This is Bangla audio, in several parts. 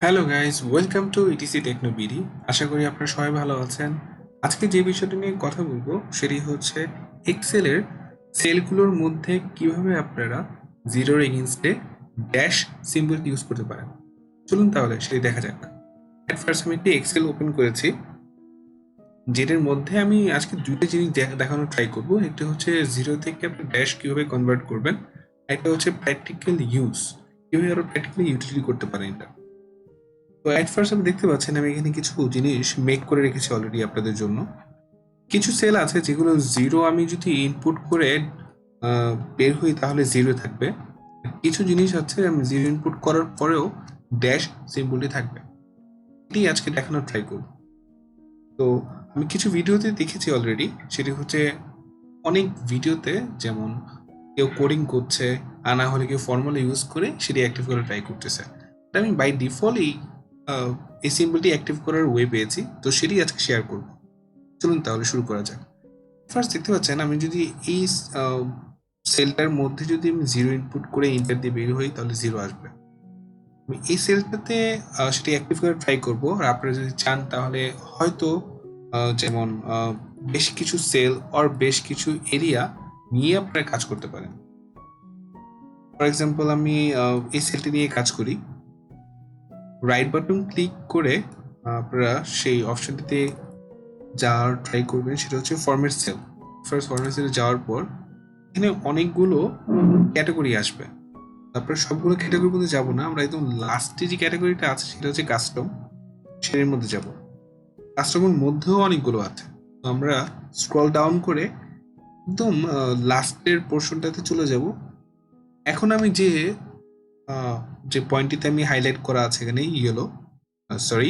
Hello guys, welcome to ETC TechnoBD. আশা করি আপনারা সবাই ভালো আছেন। আজকে যে বিষয়টা নিয়ে কথা বলবো সেটি হচ্ছে এক্সেলের সেলগুলোর মধ্যে কিভাবে আপনারা জিরোর এগেইনস্টে ড্যাশ সিম্বল ইউজ করতে পারেন। চলুন তাহলে সেটি দেখা যাক। এট ফার্স্ট আমি একটি এক্সেল ওপেন করেছি, যেটার মধ্যে আমি আজকে দুইটা জিনিস দেখানোর ট্রাই করব। একটা হচ্ছে জিরো থেকে আপনি ড্যাশ কিভাবে কনভার্ট করবেন, একটা হচ্ছে প্র্যাকটিক্যাল ইউজ, কিভাবে আরো প্র্যাকটিক্যালি ইউটিলিটি করতে পারেন এটা। তো এট ফার্স্ট আপনি দেখতে পাচ্ছেন আমি এখানে কিছু জিনিস মেক করে রেখেছি অলরেডি আপনাদের জন্য। কিছু সেল আছে যেগুলো জিরো আমি যদি ইনপুট করে বের হই তাহলে জিরো থাকবে। কিছু জিনিস আছে আমি জিরো ইনপুট করার পরেও ড্যাশ সিম্বলটি থাকবে। এটি আজকে দেখানোর ট্রাই করব। তো আমি কিছু ভিডিওতে দেখেছি অলরেডি, সেটি হচ্ছে অনেক ভিডিওতে, যেমন কেউ কোডিং করছে আর না হলে কেউ ফর্মুলা ইউজ করে সেটি অ্যাক্টিভ করে ট্রাই করতেছে। আমি বাই ডিফল্ট এই সিম্বলটি অ্যাক্টিভ করার ওয়ে পেয়েছি, তো সেটি আজকে শেয়ার করব। চলুন তাহলে শুরু করা যাক। ফার্স্ট দেখতে পাচ্ছেন আমি যদি এই সেলটার মধ্যে যদি আমি জিরো ইনপুট করে ইন্টার দিয়ে বের হই তাহলে জিরো আসবে। আমি এই সেলটাতে সেটি অ্যাক্টিভ করে ট্রাই করব। আর আপনারা যদি চান তাহলে হয়তো যেমন বেশ কিছু সেল আর বেশ কিছু এরিয়া নিয়ে আপনারা কাজ করতে পারেন। ফর এক্সাম্পল আমি এই সেলটি নিয়ে কাজ করি। রাইট বাটন ক্লিক করে আপনারা সেই অপশনটিতে যাওয়ার ট্রাই করবেন, সেটা হচ্ছে ফরম্যাট সেল। ফার্স্ট ফরম্যাট সেলে যাওয়ার পর এখানে অনেকগুলো ক্যাটাগরি আসবে। তারপরে সবগুলো ক্যাটাগরির মধ্যে যাবো না, আমরা একদম লাস্টে যে ক্যাটাগরিটা আছে সেটা হচ্ছে কাস্টম, সেটার মধ্যে যাব। কাস্টমের মধ্যেও অনেকগুলো আছে, তো আমরা স্ক্রল ডাউন করে একদম লাস্টের পোর্শনটাতে চলে যাব। এখন আমি যে পয়েন্টটিতে আমি হাইলাইট করা আছে এখানে ইয়েলো, সরি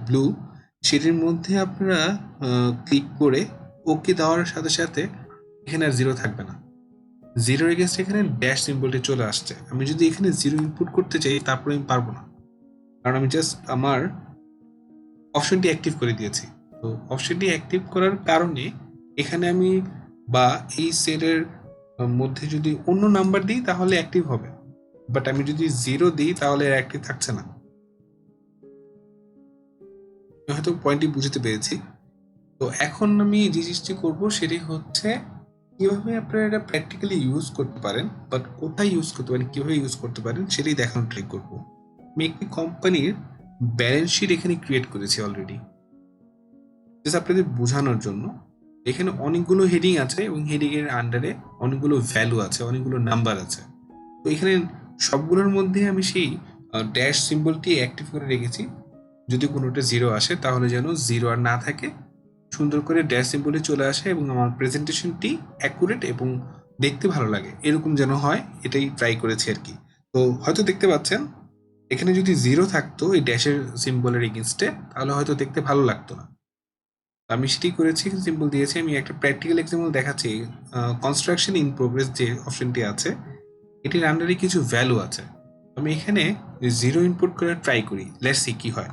ব্লু, সেটির মধ্যে আপনারা ক্লিক করে ওকে দেওয়ার সাথে সাথে এখানে আর জিরো থাকবে না। জিরোর এগেনস্ট এখানে ড্যাশ সিম্বলটি চলে আসছে। আমি যদি এখানে জিরো ইনপুট করতে চাই তারপরে আমি পারবো না, কারণ আমি জাস্ট আমার অপশনটি অ্যাক্টিভ করে দিয়েছি। তো অপশনটি অ্যাক্টিভ করার কারণে এখানে আমি বা এই সেলের মধ্যে যদি অন্য নাম্বার দিই তাহলে অ্যাক্টিভ হবে, বাট আমি যদি জিরো দিই তাহলে অ্যাক্টিভ থাকছে না। হয়তো পয়েন্টটি বুঝতে পেরেছি। তো এখন আমি যে জিনিসটি করবো সেটি হচ্ছে কিভাবে আপনারা এটা প্র্যাকটিক্যালি ইউজ করতে পারেন, বাট কোথায় ইউজ করতে পারেন, কিভাবে ইউজ করতে পারেন সেটাই দেখানোর ট্রাই করবো। আমি একটি কোম্পানির ব্যালেন্স শিট এখানে ক্রিয়েট করেছি অলরেডি, জাস্ট আপনাদের বোঝানোর জন্য। এখানে অনেকগুলো হেডিং আছে এবং হেডিং এর আন্ডারে অনেকগুলো ভ্যালু আছে, অনেকগুলো নাম্বার আছে। তো এখানে সবগুলোর মধ্যে আমি সেই ড্যাশ সিম্বলটি অ্যাক্টিভ করে রেখেছি। যদি কোনোটা জিরো আসে তাহলে যেন জিরো আর না থাকে, সুন্দর করে ড্যাশ সিম্বলে চলে আসে এবং আমার প্রেজেন্টেশনটি অ্যাকুরেট এবং দেখতে ভালো লাগে এরকম যেন হয়, এটাই ট্রাই করেছি আর কি। তো হয়তো দেখতে পাচ্ছেন এখানে যদি জিরো থাকতো এই ড্যাশের সিম্বলের এগেনস্টে তাহলে হয়তো দেখতে ভালো লাগতো না। আমি সেটি করেছি, সিম্বল দিয়েছি। আমি একটা প্র্যাকটিক্যাল এক্সাম্পল দেখাচ্ছি। কনস্ট্রাকশন ইন প্রোগ্রেস যে অপশনটি আছে এটির আন্ডারে কিছু ভ্যালু আছে। আমি এখানে জিরো ইনপুট করে ট্রাই করি, লেটস সি কি হয়।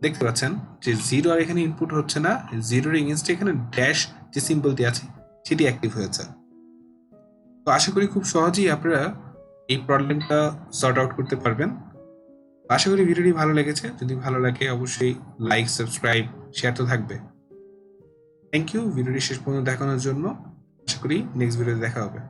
দেখতে পাচ্ছেন যে জিরো আর এখানে ইনপুট হচ্ছে না, জিরোর এগেইনস্টে এখানে ড্যাশ যে সিম্বলটি আছে সেটি অ্যাক্টিভ হয়েছে। তো আশা করি খুব সহজেই আপনারা এই প্রবলেমটা সর্ট আউট করতে পারবেন। আশা করি ভিডিওটি ভালো লেগেছে। যদি ভালো লাগে অবশ্যই লাইক, সাবস্ক্রাইব, শেয়ার তো থাকবে। থ্যাংক ইউ ভিডিওটি শেষ পর্যন্ত দেখানোর জন্য। আশা করি নেক্সট ভিডিওতে দেখা হবে।